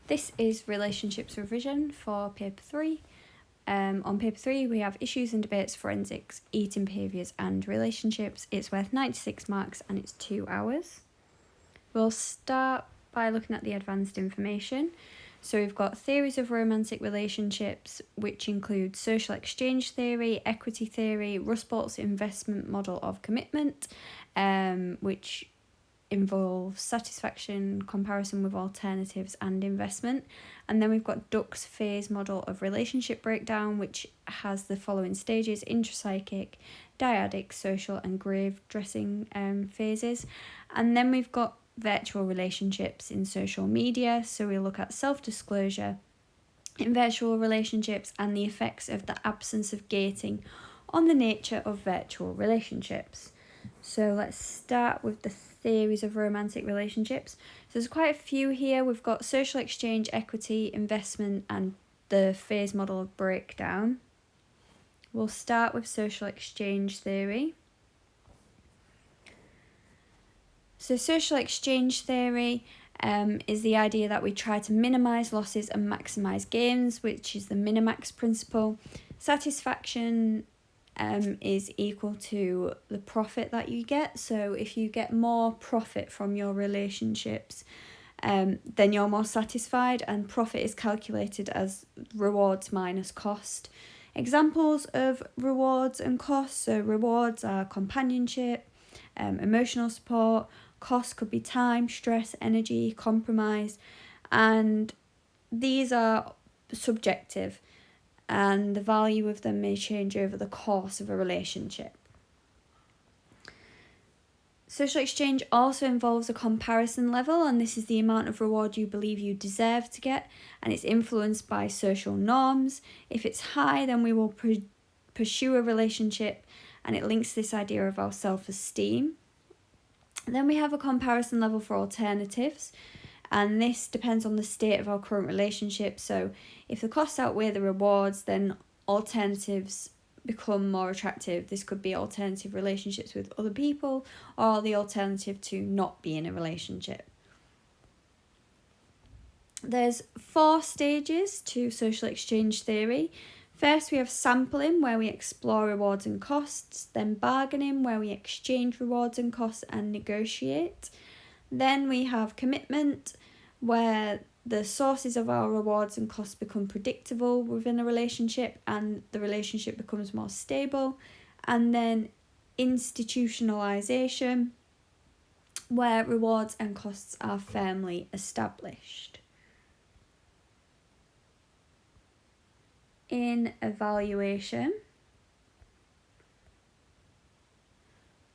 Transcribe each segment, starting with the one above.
This is relationships revision for paper 3. On paper 3 we have issues and debates, forensics, eating behaviours and relationships. It's worth 96 marks and it's 2 hours. We'll start by looking at the advanced information. So we've got theories of romantic relationships, which include social exchange theory, equity theory, Rusbolt's investment model of commitment, which involves satisfaction, comparison with alternatives and investment. And then we've got Duck's phase model of relationship breakdown, which has the following stages: intrapsychic, dyadic, social and grave dressing phases. And then we've got virtual relationships in social media. So we look at self-disclosure in virtual relationships and the effects of the absence of gating on the nature of virtual relationships. So let's start with the theories of romantic relationships. So there's quite a few here. We've got social exchange, equity, investment, and the phase model of breakdown. We'll start with social exchange theory. So social exchange theory is the idea that we try to minimise losses and maximise gains, which is the Minimax principle. Satisfaction is equal to the profit that you get. So if you get more profit from your relationships, then you're more satisfied, and profit is calculated as rewards minus cost. Examples of rewards and costs. So rewards are companionship, emotional support. Costs could be time, stress, energy, compromise, and these are subjective, and the value of them may change over the course of a relationship. Social exchange also involves a comparison level, and this is the amount of reward you believe you deserve to get, and it's influenced by social norms. If it's high, then we will pursue a relationship, and it links this idea of our self-esteem. Then we have a comparison level for alternatives, and this depends on the state of our current relationship. So if the costs outweigh the rewards, then alternatives become more attractive. This could be alternative relationships with other people, or the alternative to not be in a relationship. There's 4 stages to social exchange theory. First, we have sampling, where we explore rewards and costs. Then bargaining, where we exchange rewards and costs and negotiate. Then we have commitment, where the sources of our rewards and costs become predictable within a relationship and the relationship becomes more stable. And then institutionalization, where rewards and costs are firmly established. In evaluation,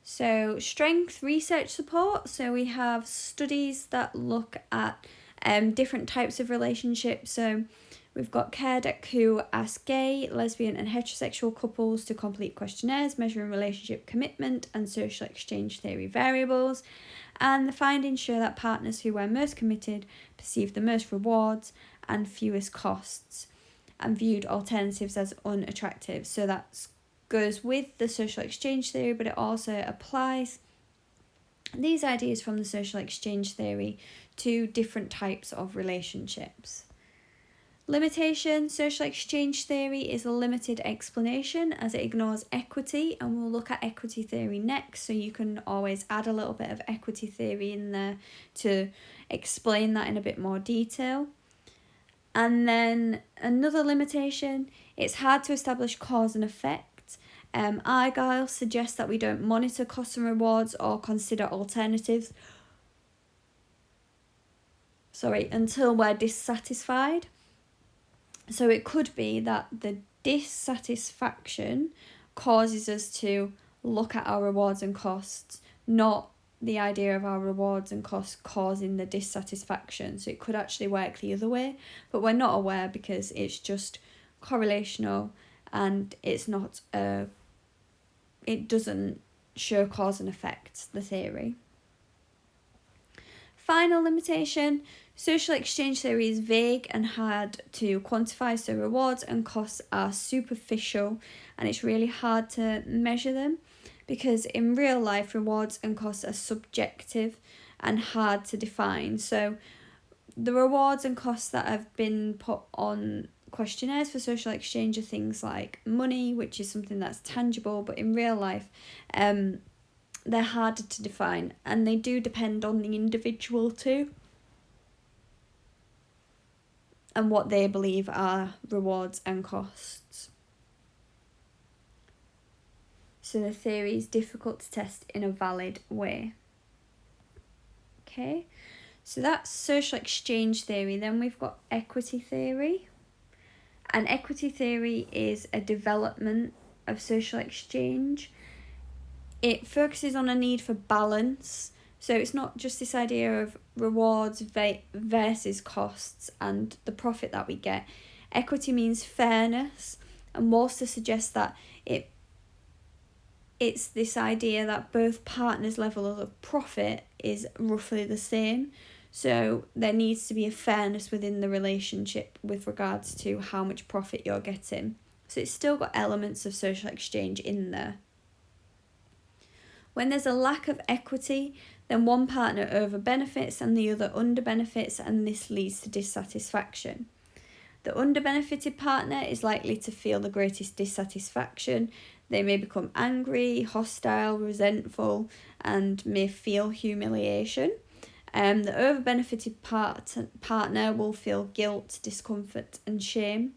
so strength research support. So we have studies that look at different types of relationships. So we've got CareDeck, who ask gay, lesbian and heterosexual couples to complete questionnaires measuring relationship commitment and social exchange theory variables. And the findings show that partners who were most committed perceived the most rewards and fewest costs, and viewed alternatives as unattractive. So that goes with the social exchange theory, but it also applies these ideas from the social exchange theory to different types of relationships. Limitation: social exchange theory is a limited explanation as it ignores equity, and we'll look at equity theory next, so you can always add a little bit of equity theory in there to explain that in a bit more detail. And then another limitation: it's hard to establish cause and effect. Argyle suggests that we don't monitor costs and rewards or consider alternatives until we're dissatisfied. So it could be that the dissatisfaction causes us to look at our rewards and costs, not the idea of our rewards and costs causing the dissatisfaction. So it could actually work the other way, but we're not aware because it's just correlational and it's not it doesn't show cause and effect, the theory. Final limitation: social exchange theory is vague and hard to quantify, so rewards and costs are superficial and it's really hard to measure them, because in real life rewards and costs are subjective and hard to define. So The rewards and costs that have been put on questionnaires for social exchange are things like money, which is something that's tangible, but in real life, they're harder to define, and they do depend on the individual too, and what they believe are rewards and costs. So the theory is difficult to test in a valid way. Okay, so that's social exchange theory. Then we've got equity theory. And equity theory is a development of social exchange. It focuses on a need for balance. So it's not just this idea of rewards versus costs and the profit that we get. Equity means fairness, and Walster suggests that it's this idea that both partners' level of profit is roughly the same. So there needs to be a fairness within the relationship with regards to how much profit you're getting. So it's still got elements of social exchange in there. When there's a lack of equity, then one partner over benefits and the other under benefits, and this leads to dissatisfaction. The under benefited partner is likely to feel the greatest dissatisfaction. They may become angry, hostile, resentful, and may feel humiliation. The over-benefited partner will feel guilt, discomfort, and shame.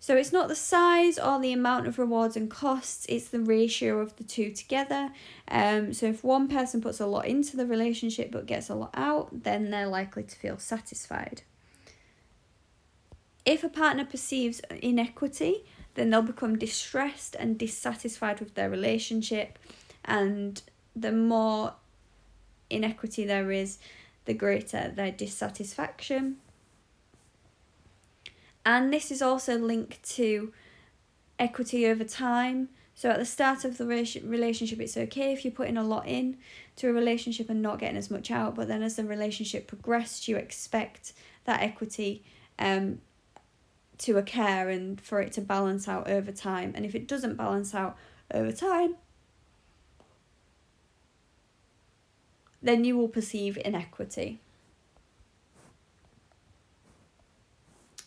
So it's not the size or the amount of rewards and costs, it's the ratio of the two together. So if one person puts a lot into the relationship but gets a lot out, then they're likely to feel satisfied. If a partner perceives inequity, then they'll become distressed and dissatisfied with their relationship, and the more inequity there is, the greater their dissatisfaction. And this is also linked to equity over time. So at the start of the relationship, it's okay if you're putting a lot in to a relationship and not getting as much out, but then as the relationship progresses, you expect that equity to occur and for it to balance out over time. And if it doesn't balance out over time, then you will perceive inequity.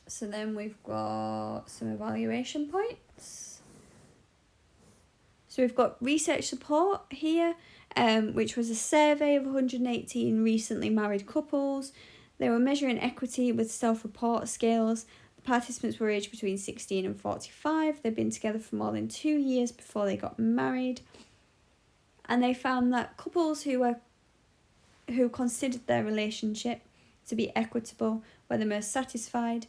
So then we've got some evaluation points. So we've got research support here, which was a survey of 118 recently married couples. They were measuring equity with self-report scales. The participants were aged between 16 and 45. They'd been together for more than 2 years before they got married. And they found that couples who considered their relationship to be equitable were the most satisfied,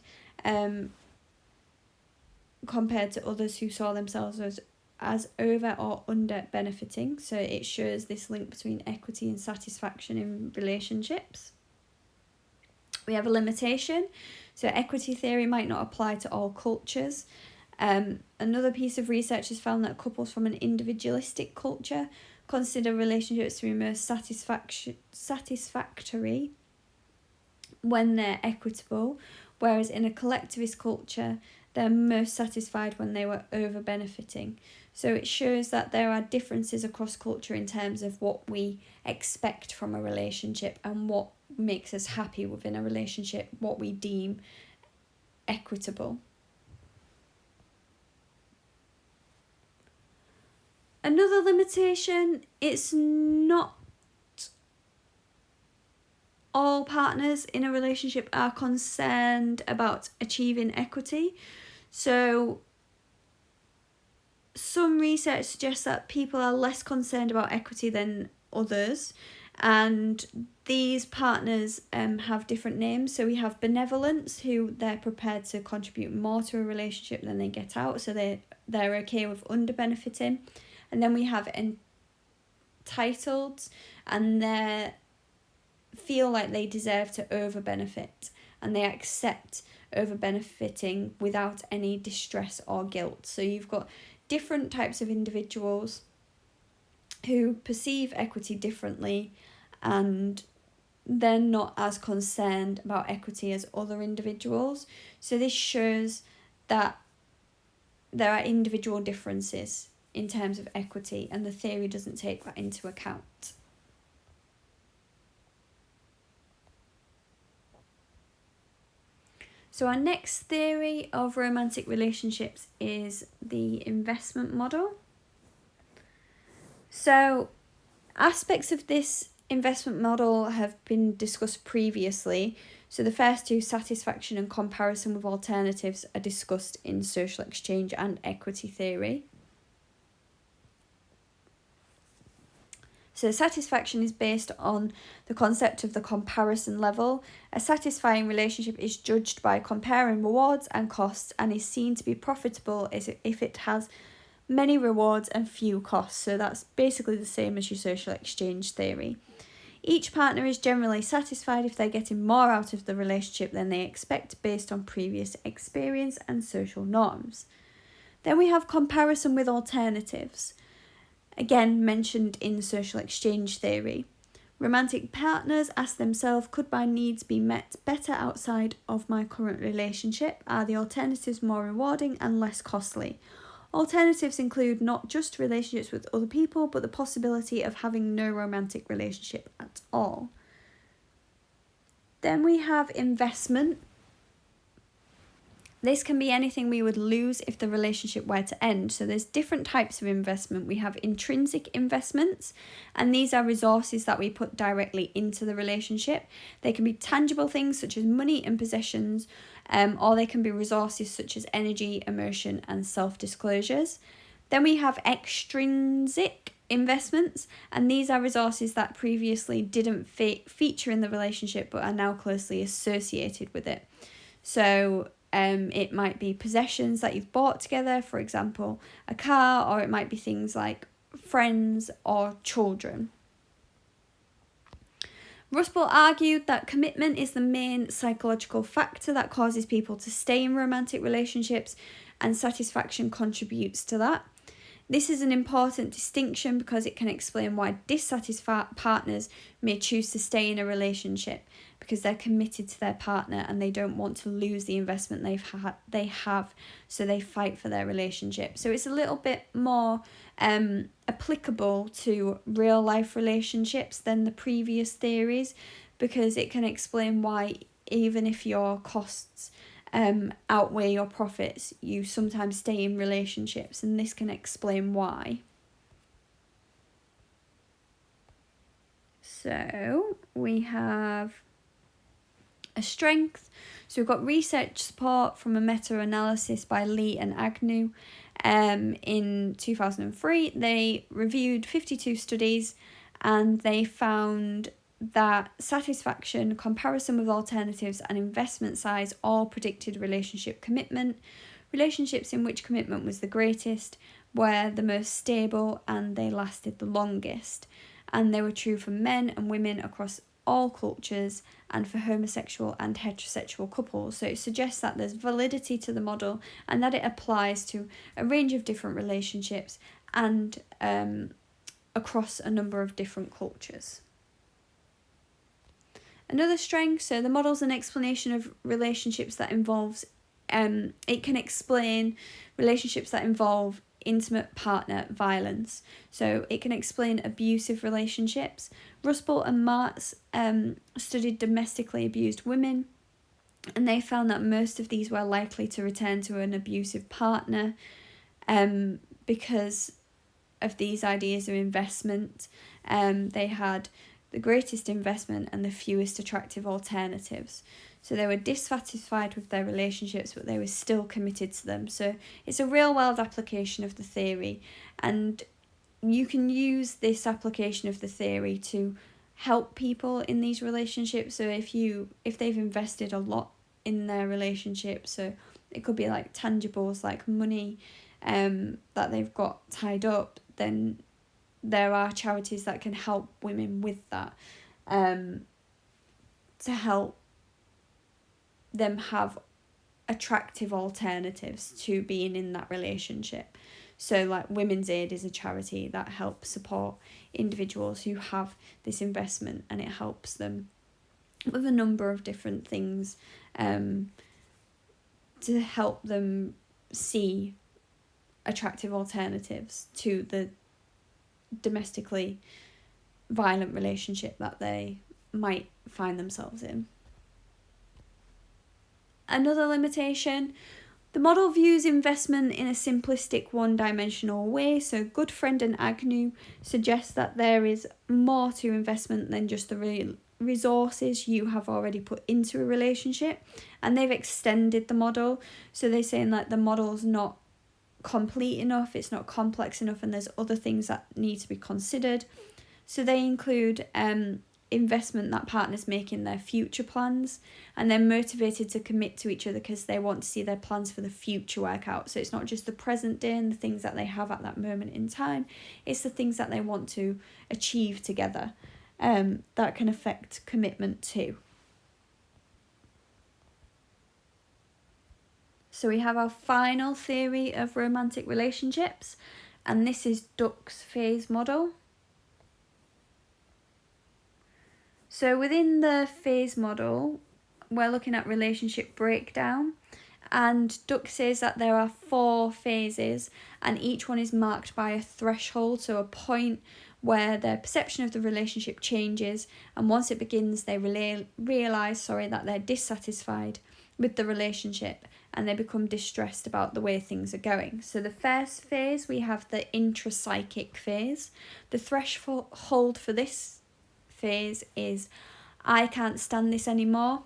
compared to others who saw themselves as over or under benefiting. So it shows this link between equity and satisfaction in relationships. We have a limitation. So equity theory might not apply to all cultures. Another piece of research has found that couples from an individualistic culture consider relationships to be most satisfactory when they're equitable, whereas in a collectivist culture, they're most satisfied when they were over-benefiting. So it shows that there are differences across culture in terms of what we expect from a relationship and what makes us happy within a relationship, what we deem equitable. Another limitation, it's not all partners in a relationship are concerned about achieving equity. So some research suggests that people are less concerned about equity than others, and these partners have different names. So we have benevolence, who they're prepared to contribute more to a relationship than they get out, so they're okay with under benefiting. And then we have entitled, and they feel like they deserve to over benefit, and they accept over benefiting without any distress or guilt. So you've got different types of individuals who perceive equity differently, and they're not as concerned about equity as other individuals. So this shows that there are individual differences in terms of equity, and the theory doesn't take that into account. So our next theory of romantic relationships is the investment model. So aspects of this investment model have been discussed previously. So the first two, satisfaction and comparison with alternatives, are discussed in social exchange and equity theory. So satisfaction is based on the concept of the comparison level. A satisfying relationship is judged by comparing rewards and costs and is seen to be profitable if it has many rewards and few costs. So that's basically the same as your social exchange theory. Each partner is generally satisfied if they're getting more out of the relationship than they expect based on previous experience and social norms. Then we have comparison with alternatives, again mentioned in social exchange theory. Romantic partners ask themselves, could my needs be met better outside of my current relationship? Are the alternatives more rewarding and less costly? Alternatives include not just relationships with other people, but the possibility of having no romantic relationship at all. Then we have investment. This can be anything we would lose if the relationship were to end. So there's different types of investment. We have intrinsic investments, and these are resources that we put directly into the relationship. They can be tangible things such as money and possessions, or they can be resources such as energy, emotion, and self-disclosures. Then we have extrinsic investments, and these are resources that previously didn't feature in the relationship but are now closely associated with it. So it might be possessions that you've bought together, for example, a car, or it might be things like friends or children. Rusbult argued that commitment is the main psychological factor that causes people to stay in romantic relationships, and satisfaction contributes to that. This is an important distinction because it can explain why dissatisfied partners may choose to stay in a relationship, because they're committed to their partner and they don't want to lose the investment they have, so they fight for their relationship. So it's a little bit more applicable to real life relationships than the previous theories, because it can explain why even if your costs outweigh your profits, you sometimes stay in relationships, and this can explain why. So we have a strength. So we've got research support from a meta-analysis by Lee and Agnew. In 2003, they reviewed 52 studies, and they found that satisfaction, comparison with alternatives, and investment size all predicted relationship commitment. Relationships in which commitment was the greatest were the most stable, and they lasted the longest. And they were true for men and women across all cultures, and for homosexual and heterosexual couples. So it suggests that there's validity to the model and that it applies to a range of different relationships and across a number of different cultures. Another strength, so the model's an explanation of relationships that involves, it can explain relationships that involve intimate partner violence. So it can explain abusive relationships. Rusbult and Martz studied domestically abused women, and they found that most of these were likely to return to an abusive partner because of these ideas of investment. They had the greatest investment and the fewest attractive alternatives. So they were dissatisfied with their relationships, but they were still committed to them. So it's a real world application of the theory, and you can use this application of the theory to help people in these relationships. So if they've invested a lot in their relationship, so it could be like tangibles like money that they've got tied up, then there are charities that can help women with that, to help them have attractive alternatives to being in that relationship. So like Women's Aid is a charity that helps support individuals who have this investment, and it helps them with a number of different things to help them see attractive alternatives to the domestically violent relationship that they might find themselves in. Another limitation, the model views investment in a simplistic one-dimensional way. So Goodfriend and Agnew suggest that there is more to investment than just the resources you have already put into a relationship, and they've extended the model. So they're saying that the model's not complete enough, it's not complex enough, and there's other things that need to be considered. So they include investment that partners make in their future plans, and they're motivated to commit to each other because they want to see their plans for the future work out. So it's not just the present day and the things that they have at that moment in time, it's the things that they want to achieve together that can affect commitment too. So we have our final theory of romantic relationships, and this is Duck's phase model. So within the phase model, we're looking at relationship breakdown, and Duck says that there are 4 phases, and each one is marked by a threshold, so a point where their perception of the relationship changes, and once it begins, they realise that they're dissatisfied with the relationship, and they become distressed about the way things are going. So the first phase, we have the intrapsychic phase. The threshold for this phase is, I can't stand this anymore.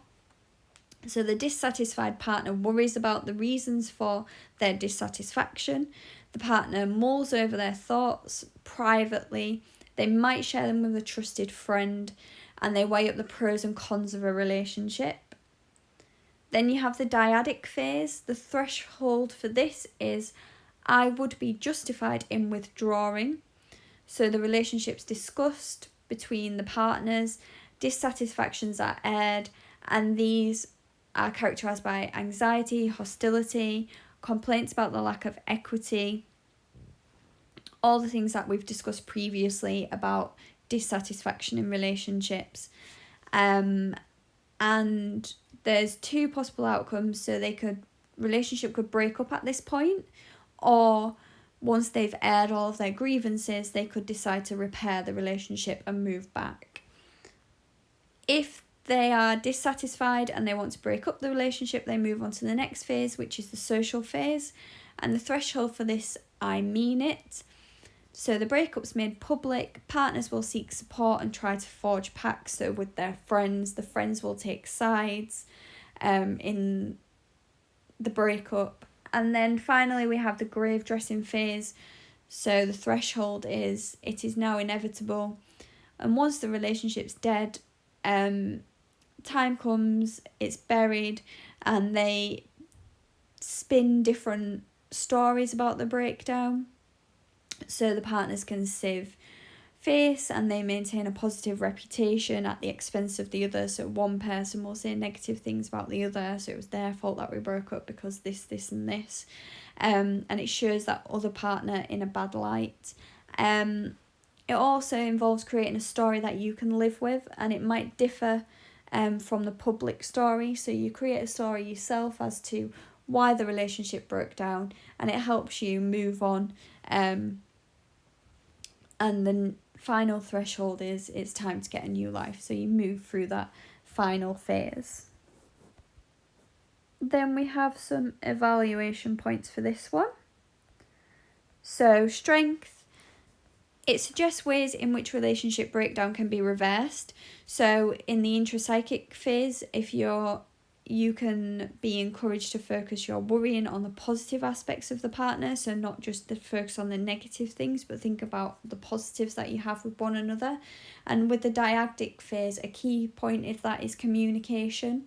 So the dissatisfied partner worries about the reasons for their dissatisfaction. The partner mulls over their thoughts privately. They might share them with a trusted friend, and they weigh up the pros and cons of a relationship. Then you have the dyadic phase. The threshold for this is, I would be justified in withdrawing. So the relationship's discussed between the partners, dissatisfactions are aired, and these are characterised by anxiety, hostility, complaints about the lack of equity, all the things that we've discussed previously about dissatisfaction in relationships. And there's 2 possible outcomes. So relationship could break up at this point, or once they've aired all of their grievances, they could decide to repair the relationship and move back. If they are dissatisfied and they want to break up the relationship, they move on to the next phase, which is the social phase. And the threshold for this, I mean it. So the breakup's made public, partners will seek support and try to forge pacts. So with their friends, the friends will take sides in the breakup. And then finally we have the grave dressing phase. So the threshold is, it is now inevitable. And once the relationship's dead, time comes, it's buried, and they spin different stories about the breakdown. So the partners can save face and they maintain a positive reputation at the expense of the other. So one person will say negative things about the other. So it was their fault that we broke up because this, and this. And it shows that other partner in a bad light. It also involves creating a story that you can live with, and it might differ from the public story. So you create a story yourself as to why the relationship broke down, and it helps you move on. And the final threshold is, it's time to get a new life. So you move through that final phase. Then we have some evaluation points for this one. So strength, it suggests ways in which relationship breakdown can be reversed. So in the intrapsychic phase, if you can be encouraged to focus your worrying on the positive aspects of the partner, so not just the focus on the negative things, but think about the positives that you have with one another. And with the dyadic phase, a key point of that is communication,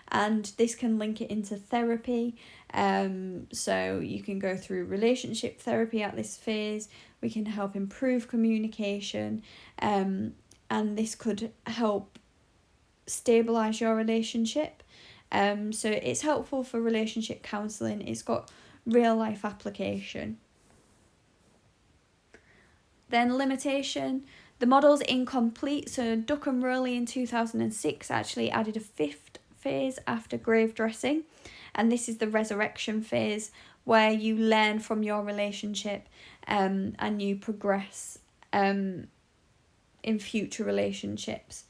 and this can link it into therapy. So you can go through relationship therapy at this phase. We can help improve communication, and this could help stabilize your relationship. So it's helpful for relationship counselling. It's got real life application. Then limitation. The model's incomplete. So Duck and Rowley in 2006 actually added a 5th phase after grave dressing. And this is the resurrection phase, where you learn from your relationship and you progress in future relationships.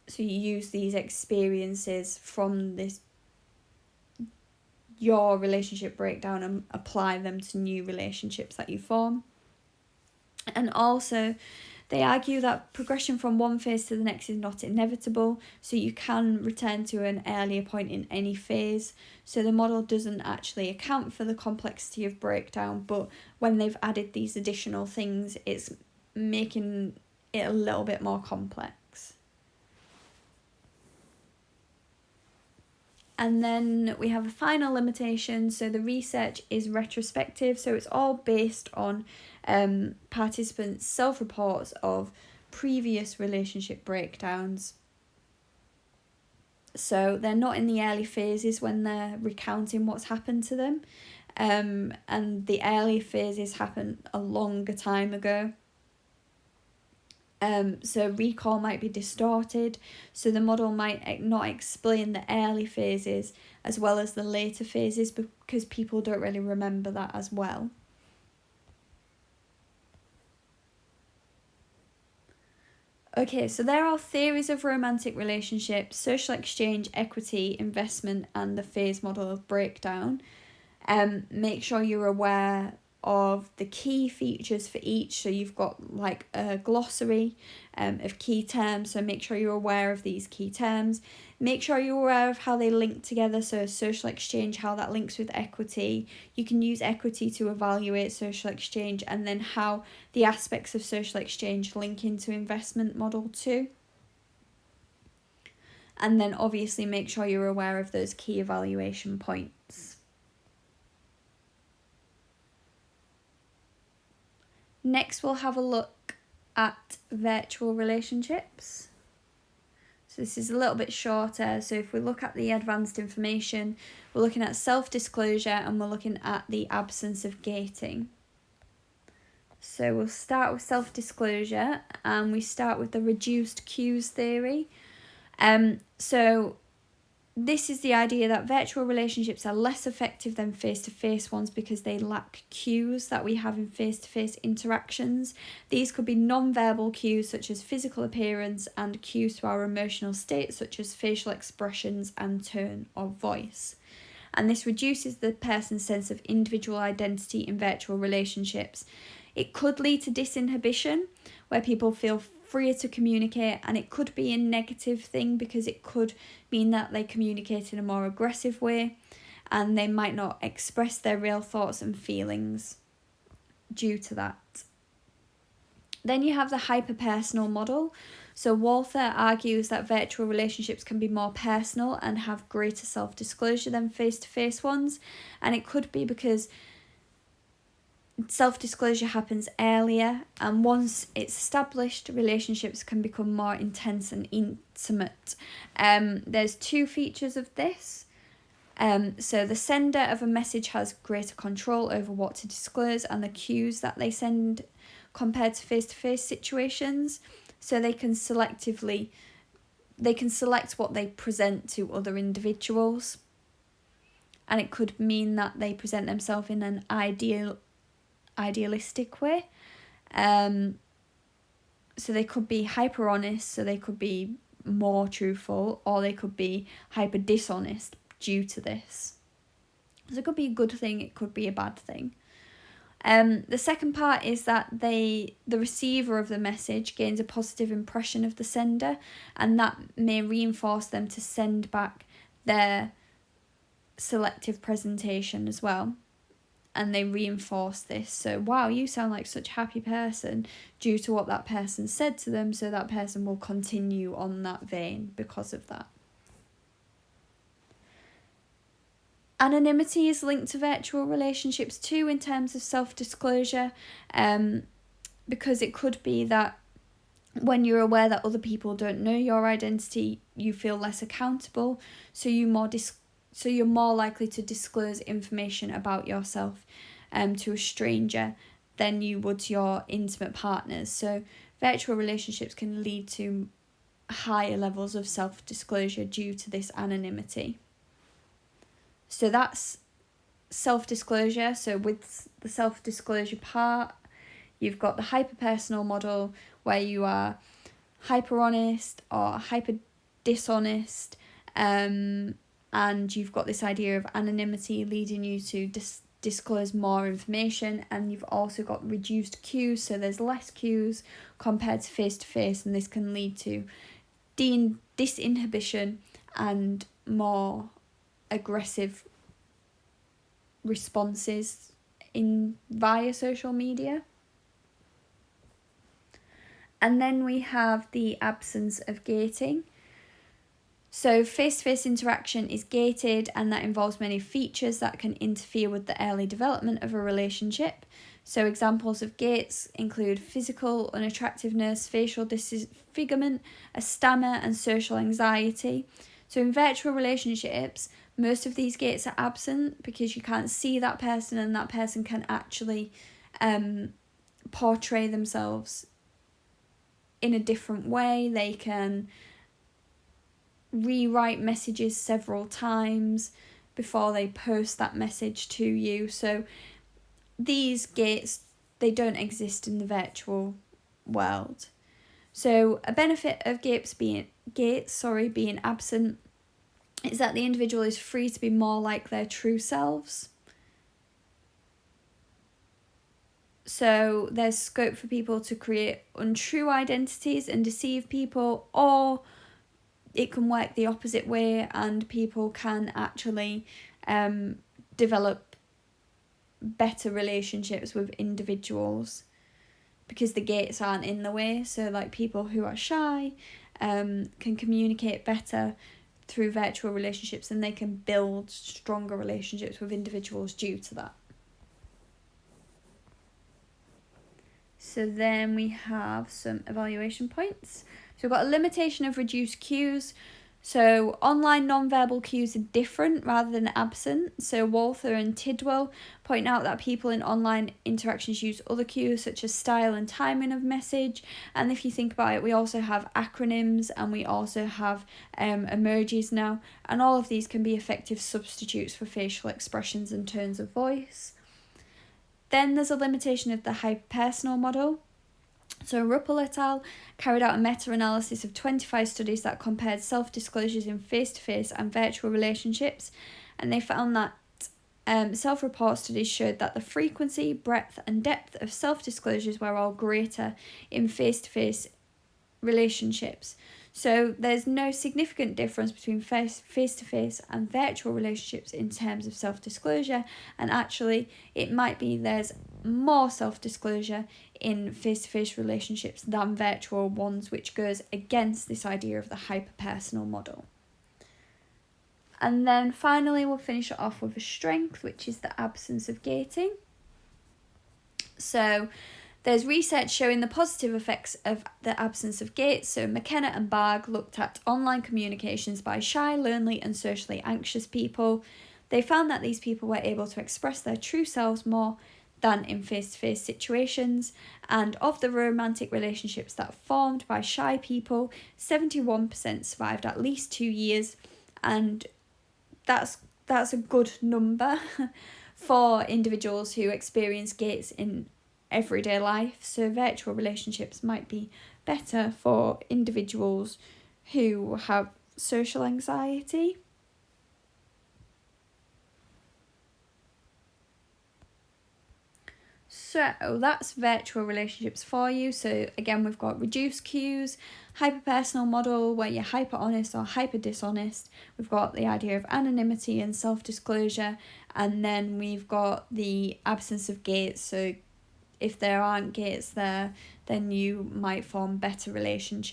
So you use these experiences from this your relationship breakdown and apply them to new relationships that you form. And also, they argue that progression from one phase to the next is not inevitable, so you can return to an earlier point in any phase. So the model doesn't actually account for the complexity of breakdown, but when they've added these additional things, it's making it a little bit more complex. And then we have a final limitation. So the research is retrospective, so it's all based on participants' self-reports of previous relationship breakdowns. So they're not in the early phases when they're recounting what's happened to them. And the early phases happened a longer time ago. So recall might be distorted, so the model might not explain the early phases as well as the later phases because people don't really remember that as well. Okay, so there are theories of romantic relationships, social exchange, equity, investment, and the phase model of breakdown. Make sure you're aware of the key features for each. So you've got like a glossary of key terms, so make sure you're aware of these key terms. Make sure you're aware of how they link together, so social exchange, how that links with equity. You can use equity to evaluate social exchange, and then how the aspects of social exchange link into investment model too. And then obviously make sure you're aware of those key evaluation points. Next, we'll have a look at virtual relationships. So this is a little bit shorter. So if we look at the advanced information, we're looking at self-disclosure and we're looking at the absence of gating. So we'll start with self-disclosure and we start with the reduced cues theory. So this is the idea that virtual relationships are less effective than face-to-face ones because they lack cues that we have in face-to-face interactions. These could be non-verbal cues such as physical appearance and cues to our emotional state such as facial expressions and tone of voice. And this reduces the person's sense of individual identity in virtual relationships. It could lead to disinhibition, where people feel freer to communicate, and it could be a negative thing because it could mean that they communicate in a more aggressive way and they might not express their real thoughts and feelings due to that. Then you have the hyperpersonal model. So Walther argues that virtual relationships can be more personal and have greater self-disclosure than face-to-face ones, and it could be because self-disclosure happens earlier, and once it's established, relationships can become more intense and intimate. There's two features of this. So the sender of a message has greater control over what to disclose and the cues that they send compared to face-to-face situations. So they can select what they present to other individuals, and it could mean that they present themselves in an idealistic way. So they could be hyper honest, so they could be more truthful, or they could be hyper dishonest due to this. So it could be a good thing, it could be a bad thing. The second part is that the receiver of the message gains a positive impression of the sender, and that may reinforce them to send back their selective presentation as well. And they reinforce this. So, wow, you sound like such a happy person due to what that person said to them, so that person will continue on that vein because of that. Anonymity is linked to virtual relationships too in terms of self-disclosure, because it could be that when you're aware that other people don't know your identity, you feel less accountable, so you're more likely to disclose information about yourself to a stranger than you would to your intimate partners. So virtual relationships can lead to higher levels of self-disclosure due to this anonymity. So that's self-disclosure. So with the self-disclosure part, you've got the hyper-personal model where you are hyper-honest or hyper-dishonest, and you've got this idea of anonymity leading you to disclose more information, and you've also got reduced cues, so there's less cues compared to face-to-face, and this can lead to disinhibition and more aggressive responses via social media. And then we have the absence of gating. So face-to-face interaction is gated, and that involves many features that can interfere with the early development of a relationship. So examples of gates include physical unattractiveness, facial disfigurement, a stammer, and social anxiety. So in virtual relationships, most of these gates are absent because you can't see that person, and that person can actually portray themselves in a different way. They can rewrite messages several times before they post that message to you. So these gates, they don't exist in the virtual world. So a benefit of gates being absent is that the individual is free to be more like their true selves. So there's scope for people to create untrue identities and deceive people, or it can work the opposite way, and people can actually develop better relationships with individuals because the gates aren't in the way. So like people who are shy can communicate better through virtual relationships, and they can build stronger relationships with individuals due to that. So then we have some evaluation points. So we've got a limitation of reduced cues. So online non-verbal cues are different rather than absent. So Walther and Tidwell point out that people in online interactions use other cues such as style and timing of message. And if you think about it, we also have acronyms, and we also have emojis now. And all of these can be effective substitutes for facial expressions and tones of voice. Then there's a limitation of the hyperpersonal model. So Ruppel et al. Carried out a meta-analysis of 25 studies that compared self-disclosures in face-to-face and virtual relationships, and they found that self-report studies showed that the frequency, breadth and depth of self-disclosures were all greater in face-to-face relationships. So there's no significant difference between face-to-face and virtual relationships in terms of self-disclosure, and actually it might be there's more self-disclosure in face-to-face relationships than virtual ones, which goes against this idea of the hyperpersonal model. And then finally we'll finish it off with a strength, which is the absence of gating. So there's research showing the positive effects of the absence of gates. So McKenna and Barg looked at online communications by shy, lonely and socially anxious people. They found that these people were able to express their true selves more than in face-to-face situations. And of the romantic relationships that formed by shy people, 71% survived at least 2 years. And that's a good number for individuals who experience gates in everyday life. So virtual relationships might be better for individuals who have social anxiety. So that's virtual relationships for you. So again, we've got reduced cues, hyperpersonal model where you're hyper honest or hyper dishonest. We've got the idea of anonymity and self-disclosure, and then we've got the absence of gates. So if there aren't gates there, then you might form better relationships.